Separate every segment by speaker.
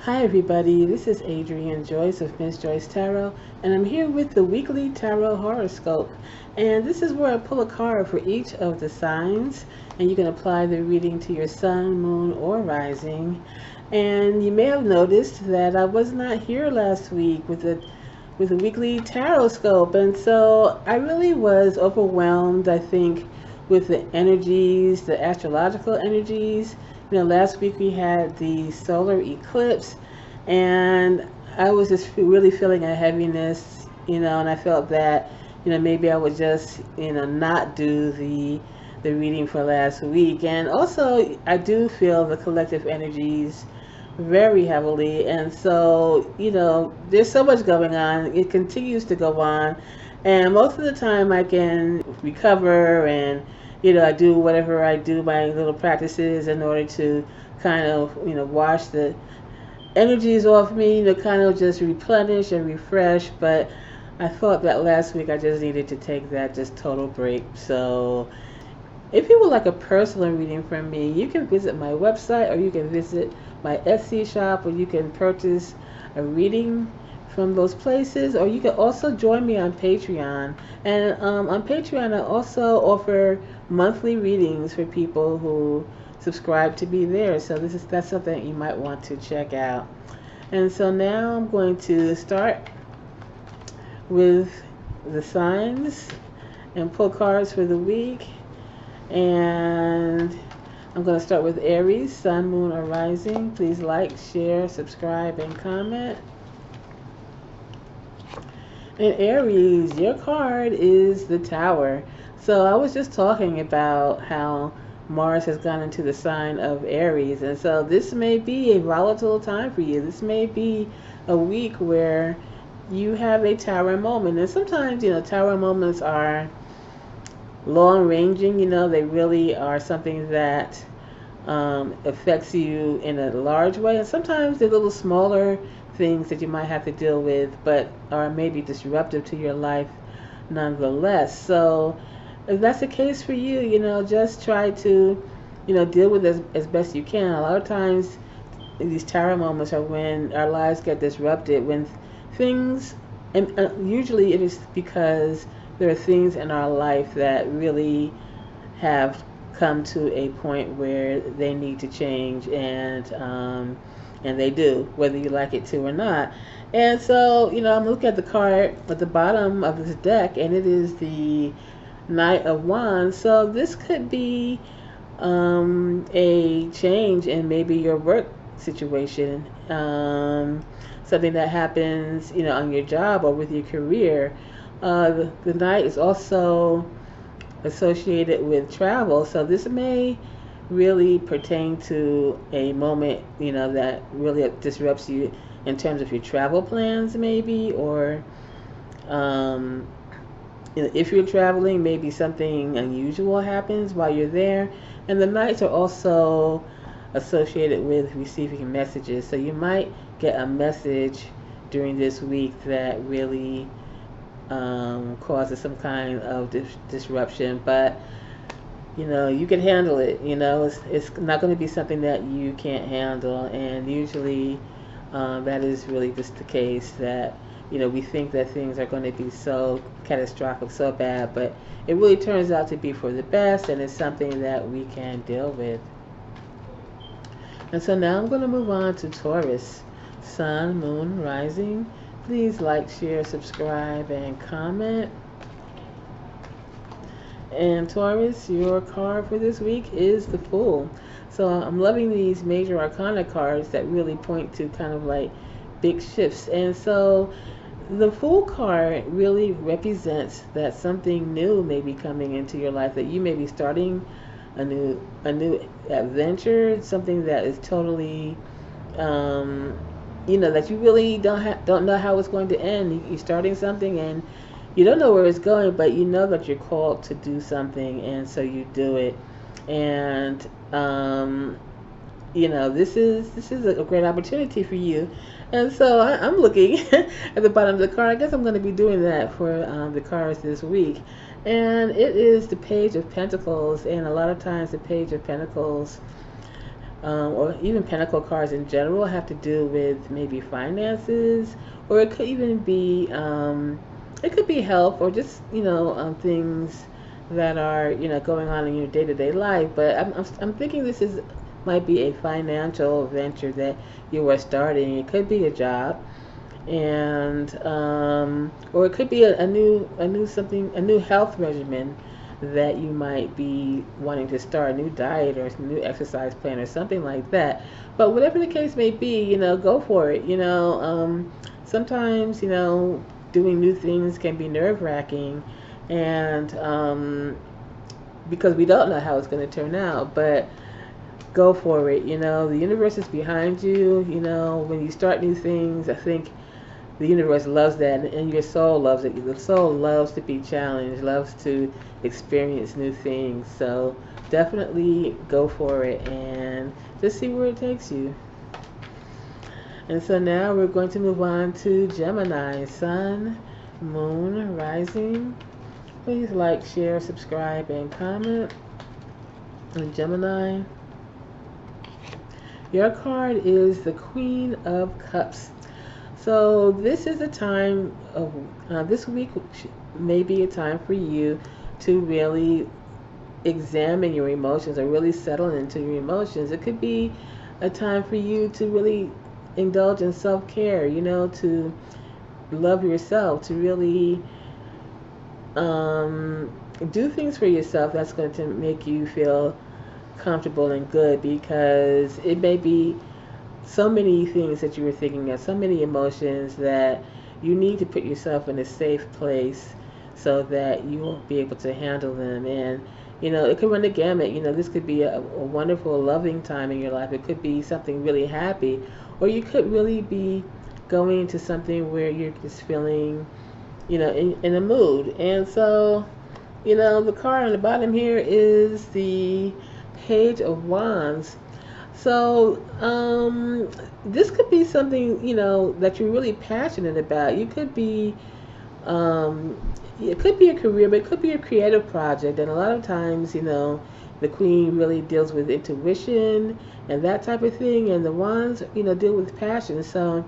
Speaker 1: Hi everybody, this is Adrienne Joyce of Miss Joyce Tarot, and I'm here with the weekly tarot horoscope. And this is where I pull a card for each of the signs, and you can apply the reading to your sun, moon, or rising. And you may have noticed that I was not here last week with the weekly tarot scope, and so I really was overwhelmed, I think, with the energies, the astrological energies. Last week we had the solar eclipse, and I was just really feeling a heaviness, and I felt that, maybe I would just, not do the reading for last week. And also, I do feel the collective energies very heavily, and so, there's so much going on. It continues to go on, and most of the time I can recover and I do whatever I do, my little practices in order to kind of, wash the energies off me, kind of just replenish and refresh. But I thought that last week I just needed to take that just total break. So if you would like a personal reading from me, you can visit my website, or you can visit my Etsy shop, or you can purchase a reading from those places, or you can also join me on Patreon. And on Patreon, I also offer monthly readings for people who subscribe to be there. So that's something you might want to check out. And so now I'm going to start with the signs and pull cards for the week. And I'm going to start with Aries, sun, moon, or rising. Please like, share, subscribe, and comment. And Aries, your card is the Tower. So I was just talking about how Mars has gone into the sign of Aries. And so this may be a volatile time for you. This may be a week where you have a Tower moment. And sometimes, Tower moments are long ranging. They really are something that affects you in a large way. And sometimes they're little smaller things that you might have to deal with, but are maybe disruptive to your life nonetheless. So if that's the case for you, just try to, deal with it as best you can. A lot of times these Tower moments are when our lives get disrupted, when things, and usually it is because there are things in our life that really have come to a point where they need to change, and they do, whether you like it to or not. And so, I'm looking at the card at the bottom of this deck, and it is the Knight of Wands. So this could be a change in maybe your work situation, something that happens, on your job or with your career. The Knight is also associated with travel, so this may really pertain to a moment, that really disrupts you in terms of your travel plans, maybe, or if you're traveling, maybe something unusual happens while you're there. And the Knights are also associated with receiving messages, so you might get a message during this week that really causes some kind of disruption, but you can handle it. It's not going to be something that you can't handle. And usually that is really just the case, that we think that things are going to be so catastrophic, so bad, but it really turns out to be for the best, and it's something that we can deal with. And so now I'm going to move on to Taurus, sun, moon, rising. Please like, share, subscribe, and comment. And Taurus, your card for this week is the Fool. So I'm loving these major arcana cards that really point to kind of like big shifts. And so the Fool card really represents that something new may be coming into your life, that you may be starting a new adventure, something that is totally that you really don't know how it's going to end. You're starting something and you don't know where it's going, but you know that you're called to do something, and so you do it. And this is a great opportunity for you. And so I'm looking at the bottom of the card. I guess I'm going to be doing that for the cards this week. And it is the Page of Pentacles, and a lot of times the Page of Pentacles or even pentacle cards in general have to do with maybe finances, or it could even be it could be health, or just things that are going on in your day-to-day life. But I'm thinking this is might be a financial venture that you are starting. It could be a job, and or it could be a new health regimen that you might be wanting to start, a new diet or a new exercise plan or something like that. But whatever the case may be, go for it. Sometimes doing new things can be nerve-wracking, and because we don't know how it's going to turn out. But go for it. The universe is behind you. When you start new things, I think the universe loves that, and your soul loves it. The soul loves to be challenged, loves to experience new things. So definitely go for it and just see where it takes you. And so now we're going to move on to Gemini, Sun, Moon, Rising. Please like, share, subscribe, and comment. And Gemini, your card is the Queen of Cups. So this is a time of, this week may be a time for you to really examine your emotions, or really settle into your emotions. It could be a time for you to really indulge in self-care, to love yourself, to really do things for yourself that's going to make you feel comfortable and good, because it may be so many things that you were thinking of, so many emotions that you need to put yourself in a safe place so that you won't be able to handle them. And it could run the gamut. This could be a wonderful, loving time in your life. It could be something really happy, or you could really be going into something where you're just feeling in a mood. And so the card on the bottom here is the Page of Wands. So this could be something that you're really passionate about. You could be it could be a career, but it could be a creative project. And a lot of times the Queen really deals with intuition and that type of thing, and the Wands deal with passion. So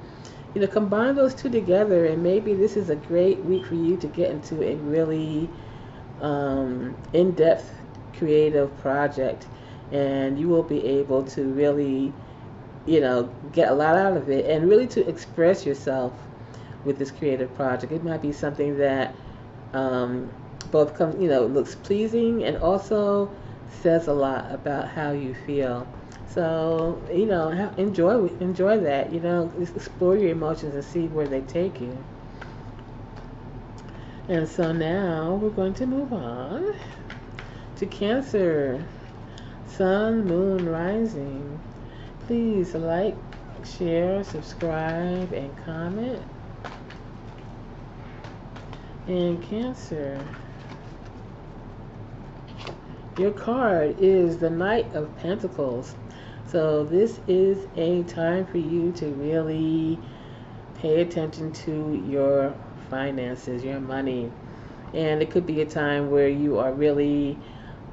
Speaker 1: combine those two together, and maybe this is a great week for you to get into a really in-depth creative project, and you will be able to really get a lot out of it, and really to express yourself with this creative project. It might be something that both looks pleasing and also says a lot about how you feel. So enjoy that. Explore your emotions and see where they take you. And so now we're going to move on to Cancer, Sun, Moon, Rising. Please like, share, subscribe, and comment. And Cancer, your card is the Knight of Pentacles. So this is a time for you to really pay attention to your finances, your money. And it could be a time where you are really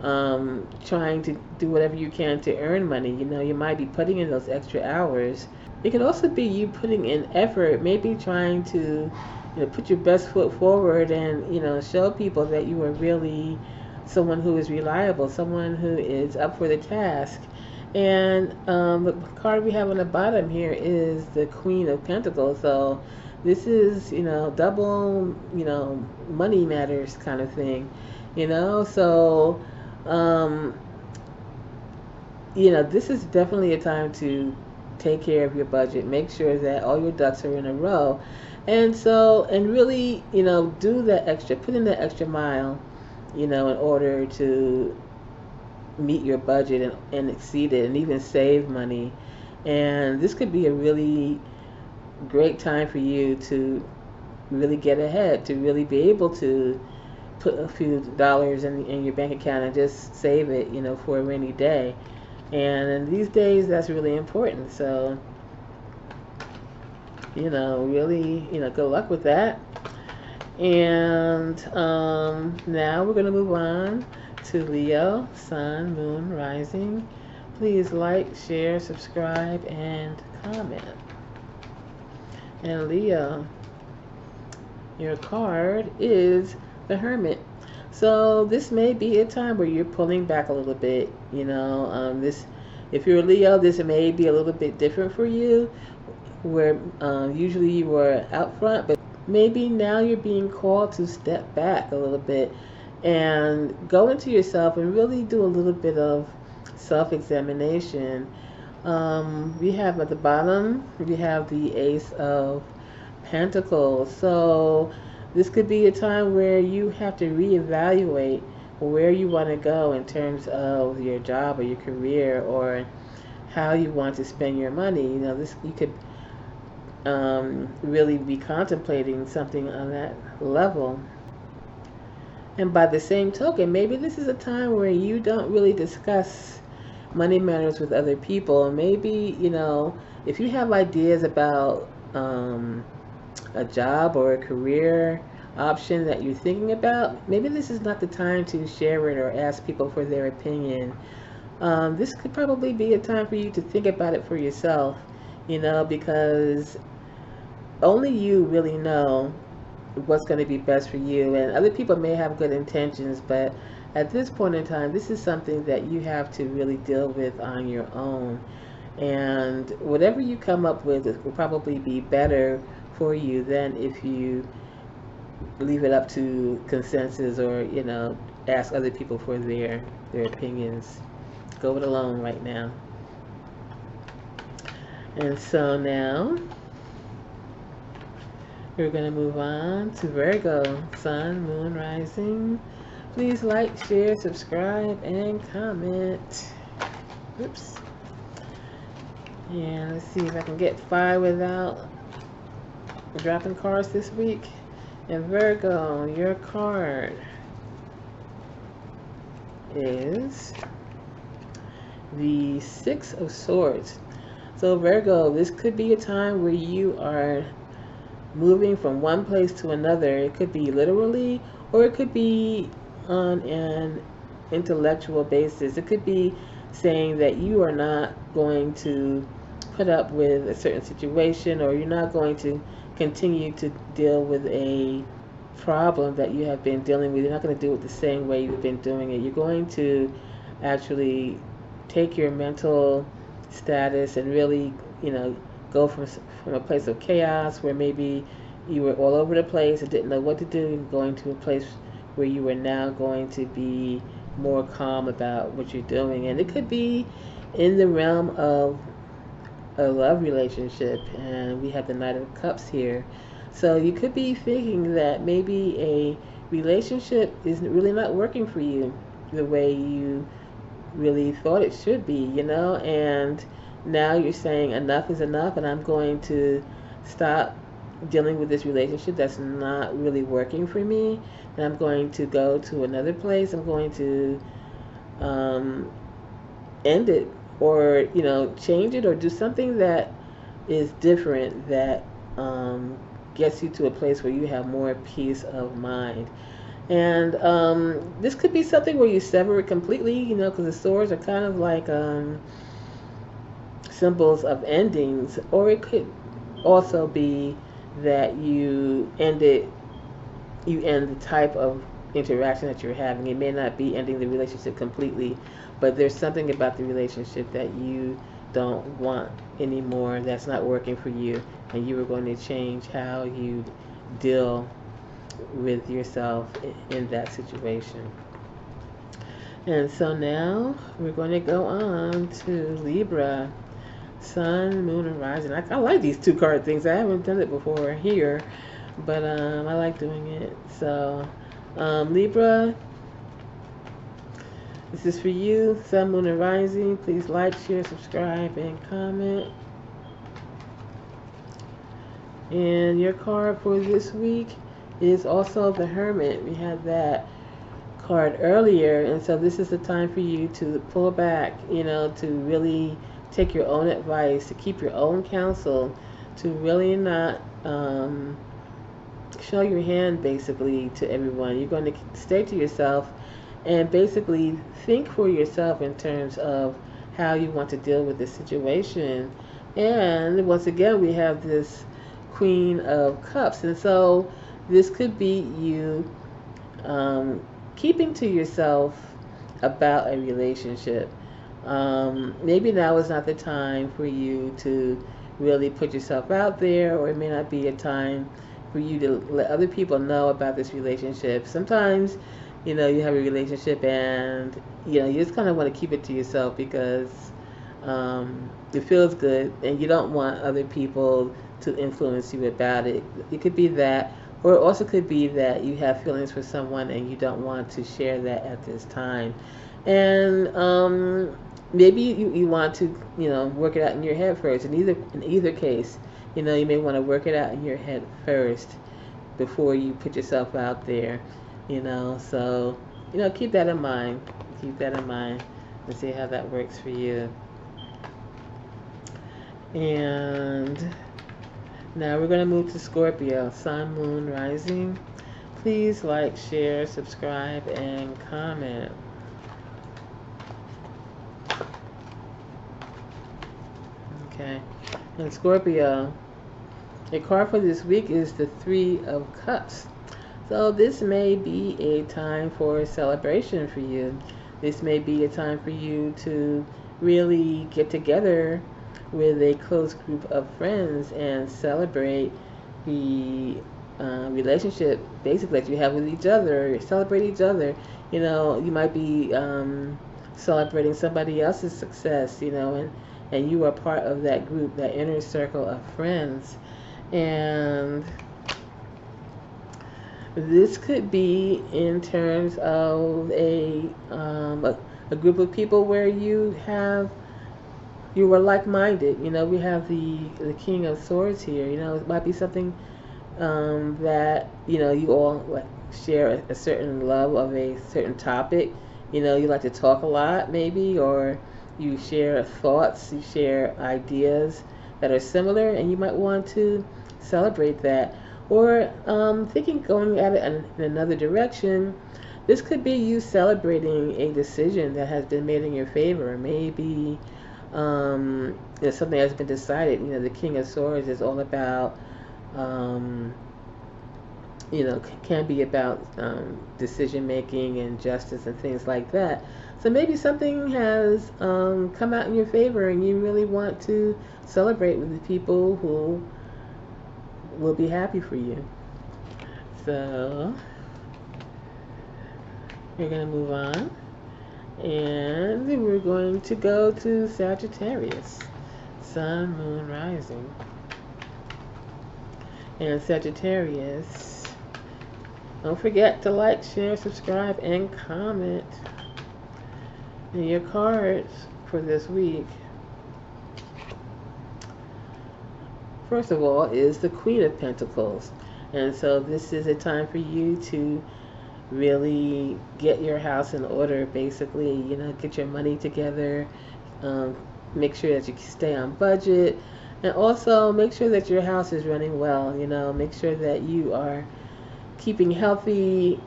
Speaker 1: trying to do whatever you can to earn money. You might be putting in those extra hours. It could also be you putting in effort, maybe trying to put your best foot forward and show people that you are really someone who is reliable, someone who is up for the task. And the card we have on the bottom here is the Queen of Pentacles. So this is double money matters kind of thing. So this is definitely a time to take care of your budget. Make sure that all your ducks are in a row, and really do that extra, put in that extra mile in order to meet your budget and exceed it, and even save money. And this could be a really great time for you to really get ahead, to really be able to put a few dollars in your bank account and just save it for a rainy day. And in these days that's really important. So really good luck with that. And now we're going to move on to Leo, Sun, Moon, Rising. Please like, share, subscribe, and comment. And Leo, your card is the Hermit. So this may be a time where you're pulling back a little bit. If you're a Leo, this may be a little bit different for you, where usually you were out front, but maybe now you're being called to step back a little bit and go into yourself and really do a little bit of self-examination. We have at the bottom, we have the Ace of Pentacles. So this could be a time where you have to reevaluate where you want to go in terms of your job or your career, or how you want to spend your money. You could really be contemplating something on that level. And by the same token, maybe this is a time where you don't really discuss money matters with other people. Maybe, if you have ideas about a job or a career option that you're thinking about, maybe this is not the time to share it or ask people for their opinion. This could probably be a time for you to think about it for yourself, because only you really know what's going to be best for you. And other people may have good intentions, but at this point in time, this is something that you have to really deal with on your own. And whatever you come up with, it will probably be better for you than if you leave it up to consensus, or ask other people for their opinions. Go it alone right now. And so now we're going to move on to Virgo, Sun, Moon, Rising. Please like, share, subscribe, and comment. Oops. And let's see if I can get 5 without dropping cards this week. And Virgo, your card is the 6 of Swords. So Virgo, this could be a time where you are moving from one place to another. It could be literally, or it could be on an intellectual basis. It could be saying that you are not going to put up with a certain situation, or you're not going to continue to deal with a problem that you have been dealing with. You're not going to do it the same way you've been doing it. You're going to actually take your mental status and really, go from a place of chaos where maybe you were all over the place and didn't know what to do, and going to a place where you are now going to be more calm about what you're doing. And it could be in the realm of a love relationship, and we have the Knight of Cups here. So you could be thinking that maybe a relationship is really not working for you the way you really thought it should be, and now you're saying enough is enough, and I'm going to stop dealing with this relationship that's not really working for me, and I'm going to go to another place. I'm going to end it, or change it, or do something that is different, that gets you to a place where you have more peace of mind. And this could be something where you sever it completely, because the swords are kind of like symbols of endings. Or it could also be that you end the type of interaction that you're having. It may not be ending the relationship completely, but there's something about the relationship that you don't want anymore, that's not working for you, and you are going to change how you deal with yourself in that situation. And so now we're going to go on to Libra, Sun, Moon, and Rising. I like these 2 card things. I haven't done it before here, but I like doing it. So Libra, this is for you, Sun, Moon, and Rising. Please like, share, subscribe, and comment. And your card for this week is also the Hermit. We had that card earlier, and so this is the time for you to pull back, to really take your own advice, to keep your own counsel, to really not show your hand basically to everyone. You're going to stay to yourself and basically think for yourself in terms of how you want to deal with this situation. And once again, we have this Queen of Cups, and so this could be you keeping to yourself about a relationship. Maybe now is not the time for you to really put yourself out there, or it may not be a time for you to let other people know about this relationship. Sometimes, you have a relationship and, you just kind of want to keep it to yourself because it feels good and you don't want other people to influence you about it. It could be that, or it also could be that you have feelings for someone and you don't want to share that at this time. And maybe you want to, work it out in your head first. In either case, you may want to work it out in your head first before you put yourself out there. So, keep that in mind. Keep that in mind and see how that works for you. And now we're going to move to Scorpio, Sun, Moon, Rising. Please like, share, subscribe, and comment. Okay, and Scorpio, a card for this week is the Three of Cups. So this may be a time for a celebration for you. This may be a time for you to really get together with a close group of friends and celebrate the relationship basically that you have with each other. Celebrate each other. You might be celebrating somebody else's success, and you are part of that group, that inner circle of friends. And this could be in terms of a group of people where you were like-minded. We have the King of Swords here. It might be something that you all like share a certain love of a certain topic. You like to talk a lot, maybe, or you share thoughts, you share ideas that are similar, and you might want to celebrate that. Or thinking going at it in another direction, this could be you celebrating a decision that has been made in your favor. Maybe something has been decided. The King of Swords is all about, can be about decision making and justice and things like that. So maybe something has come out in your favor and you really want to celebrate with the people who will be happy for you. So we're going to move on. And we're going to go to Sagittarius, Sun, Moon, Rising. And Sagittarius, don't forget to like, share, subscribe, and comment. And your cards for this week, first of all, is the Queen of Pentacles. And so this is a time for you to really get your house in order, basically, get your money together, make sure that you stay on budget, and also make sure that your house is running well. Make sure that you are keeping healthy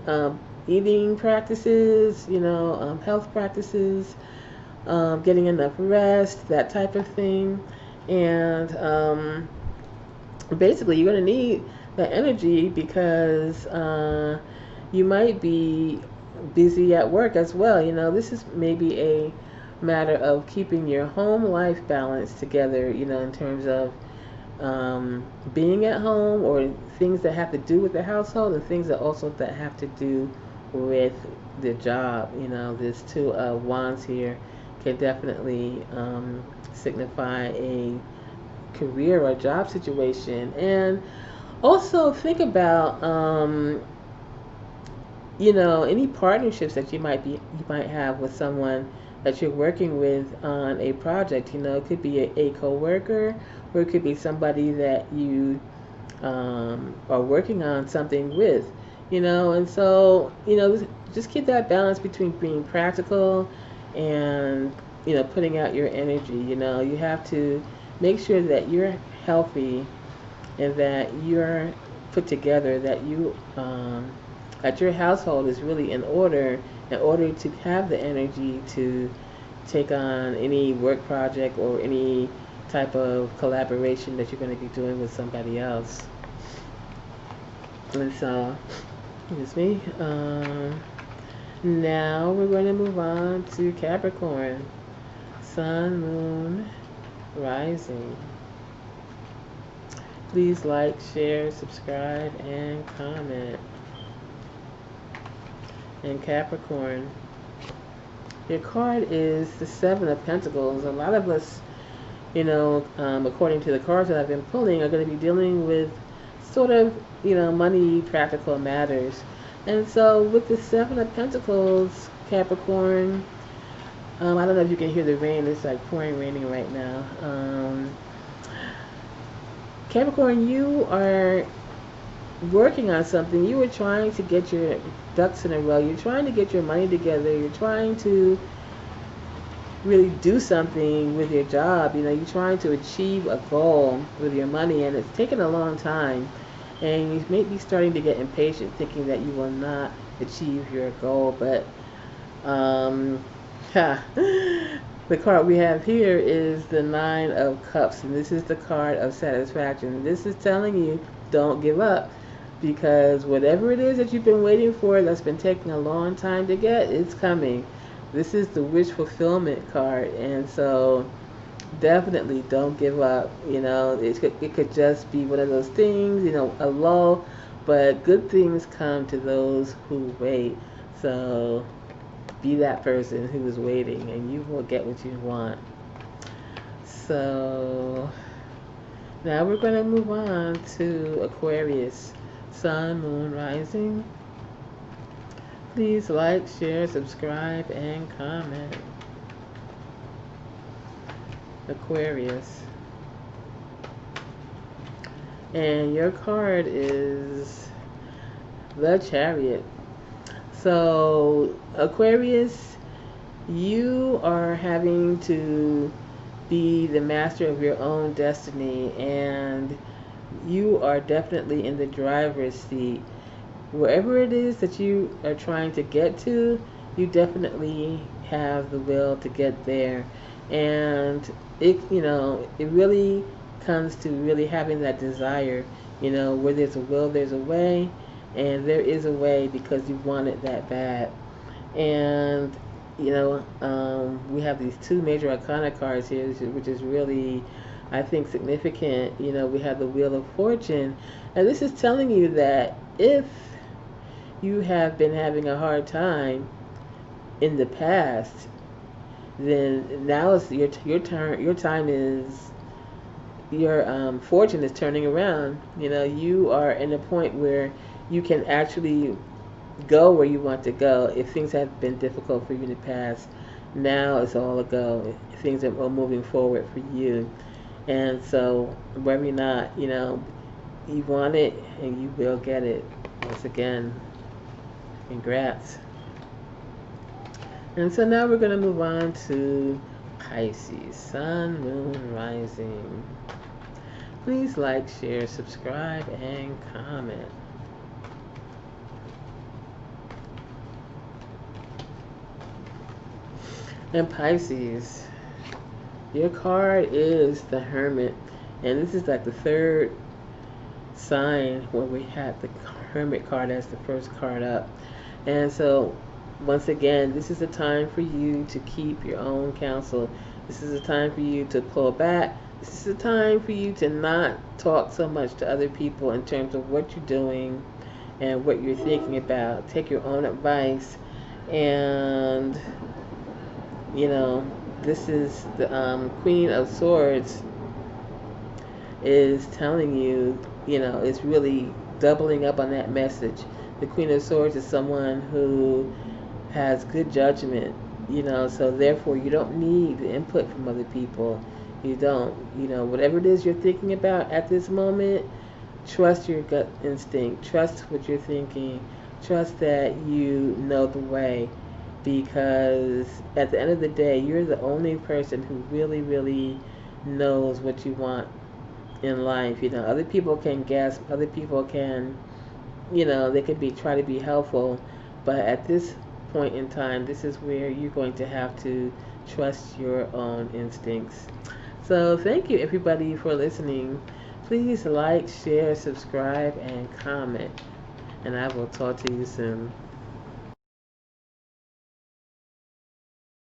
Speaker 1: eating practices, health practices, getting enough rest, that type of thing. And basically you're going to need that energy because you might be busy at work as well. This is maybe a matter of keeping your home life balance together, in terms of being at home, or things that have to do with the household, and things that also that have to do with the job. This Two of Wands here can definitely signify a career or job situation. And also think about any partnerships that you might have with someone that you're working with on a project. It could be a co-worker, or it could be somebody that you are working on something with. And so just keep that balance between being practical and putting out your energy. You have to make sure that you're healthy and that you're put together, that you that your household is really in order to have the energy to take on any work project or any type of collaboration that you're going to be doing with somebody else. And so, excuse me. Now we're going to move on to Capricorn. Sun, Moon, Rising. Please like, share, subscribe, and comment. And Capricorn, your card is the Seven of Pentacles. A lot of us, according to the cards that I've been pulling, are going to be dealing with sort of, money, practical matters. And so with the Seven of Pentacles, Capricorn, I don't know if you can hear the rain. It's like raining right now. Capricorn, you are working on something. You are trying to get your ducks in a row. You're trying to get your money together. You're trying to really do something with your job. You're trying to achieve a goal with your money, and it's taken a long time. And you may be starting to get impatient, thinking that you will not achieve your goal. But the card we have here is the Nine of Cups, and this is the card of satisfaction. This is telling you, don't give up, because whatever it is that you've been waiting for that's been taking a long time to get, it's coming. This is the wish fulfillment card, and so definitely don't give up. It could just be one of those things, a lull, but good things come to those who wait. So be that person who is waiting, and you will get what you want. So now we're going to move on to Aquarius. Sun, Moon, Rising. Please like, share, subscribe, and comment. Aquarius. And your card is the Chariot. So Aquarius, you are having to be the master of your own destiny, and you are definitely in the driver's seat. Wherever it is that you are trying to get to, you definitely have the will to get there. And it really comes to really having that desire. Where there's a will, there's a way, and there is a way because you want it that bad. And we have these two major arcana cards here, which is really, I think, significant. We have the Wheel of Fortune, and this is telling you that if you have been having a hard time in the past, then now it's your turn. Your time is, your fortune is turning around. You are in a point where you can actually go where you want to go. If things have been difficult for you in the past, now it's all a go. Things are moving forward for you. And so worry not, you want it and you will get it. Once again, congrats. And so now we're going to move on to Pisces. Sun, Moon, Rising. Please like, share, subscribe, and comment. And Pisces, your card is the Hermit, and this is like the third sign where we had the Hermit card as the first card up. And so once again, this is a time for you to keep your own counsel. This is a time for you to pull back. This is a time for you to not talk so much to other people in terms of what you're doing and what you're thinking about. Take your own advice. And this is the Queen of Swords is telling you, it's really doubling up on that message. The Queen of Swords is someone who has good judgment, so therefore you don't need the input from other people. You don't, whatever it is you're thinking about at this moment, trust your gut instinct, trust what you're thinking, trust that you know the way. Because at the end of the day, you're the only person who really, really knows what you want in life. Other people can guess, other people can, they could try to be helpful, but at this point in time, this is where you're going to have to trust your own instincts. So thank you everybody for listening. Please like, share, subscribe, and comment. And I will talk to you soon.